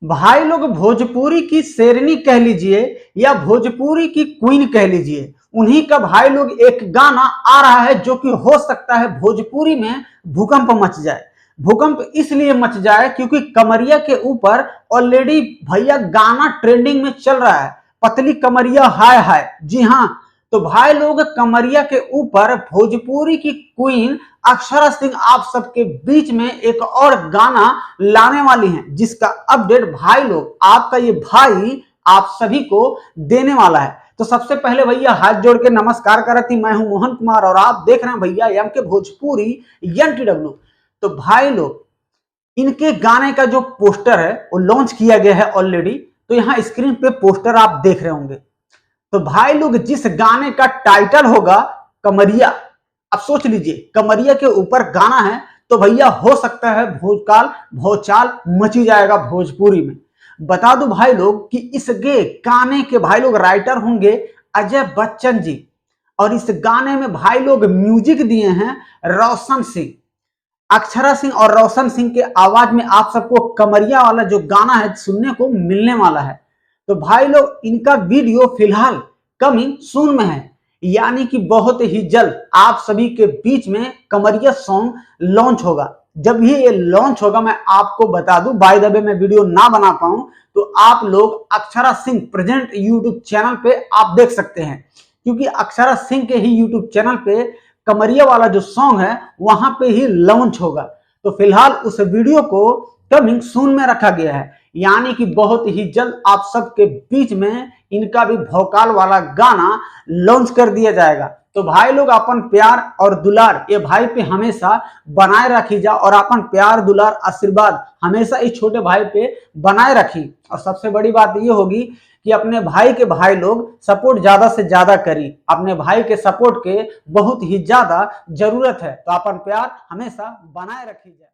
भाई लोग भोजपुरी की शेरनी कह लीजिए या भोजपुरी की क्वीन कह लीजिए, उन्हीं का भाई लोग एक गाना आ रहा है जो कि हो सकता है भोजपुरी में भूकंप मच जाए। भूकंप इसलिए मच जाए क्योंकि कमरिया के ऊपर ऑलरेडी भैया गाना ट्रेंडिंग में चल रहा है, पतली कमरिया हाय हाय। जी हाँ, तो भाई लोग कमरिया के ऊपर भोजपुरी की क्वीन अक्षरा सिंह आप सबके बीच में एक और गाना लाने वाली हैं, जिसका अपडेट भाई लोग आपका ये भाई आप सभी को देने वाला है। तो सबसे पहले भैया हाथ जोड़ के नमस्कार करती, मैं हूं मोहन कुमार और आप देख रहे हैं भैया एम के भोजपुरी NTW। तो भाई लोग इनके गाने का जो पोस्टर है वो लॉन्च किया गया है ऑलरेडी। तो यहाँ स्क्रीन पे पोस्टर आप देख रहे होंगे। तो भाई लोग जिस गाने का टाइटल होगा कमरिया, अब सोच लीजिए कमरिया के ऊपर गाना है तो भैया हो सकता है भोजकाल भौचाल मची जाएगा भोजपुरी में। बता दो भाई लोग कि इस गाने के भाई लोग राइटर होंगे अजय बच्चन जी, और इस गाने में भाई लोग म्यूजिक दिए हैं रोशन सिंह। अक्षरा सिंह और रोशन सिंह के आवाज में आप सबको कमरिया वाला जो गाना है सुनने को मिलने वाला है। तो भाई लोग इनका वीडियो फिलहाल कमिंग सून में है, यानी कि बहुत ही जल्द आप सभी के बीच में कमरिया सॉन्ग लॉन्च होगा। जब भी ये लॉन्च होगा मैं आपको बता दूं, बाय द वे मैं वीडियो ना बना पाऊं तो आप लोग Akshara Singh present YouTube channel पे आप देख सकते हैं, क्योंकि अक्षरा सिंह के ही यूट्यूब चैनल पे कमरिया वाला जो सॉन्ग है वहां पे ही लॉन्च होगा। तो फिलहाल उस वीडियो को कमिंग सून में रखा गया है, यानी कि बहुत ही जल्द आप सबके बीच में इनका भी भौकाल वाला गाना लॉन्च कर दिया जाएगा। तो भाई लोग अपन प्यार और दुलार ये भाई पे हमेशा बनाए रखी जा, और अपन प्यार दुलार आशीर्वाद हमेशा इस छोटे भाई पे बनाए रखी। और सबसे बड़ी बात ये होगी कि अपने भाई के भाई लोग सपोर्ट ज्यादा से ज्यादा करी, अपने भाई के सपोर्ट के बहुत ही ज्यादा जरूरत है। तो अपन प्यार हमेशा बनाए रखी जाए।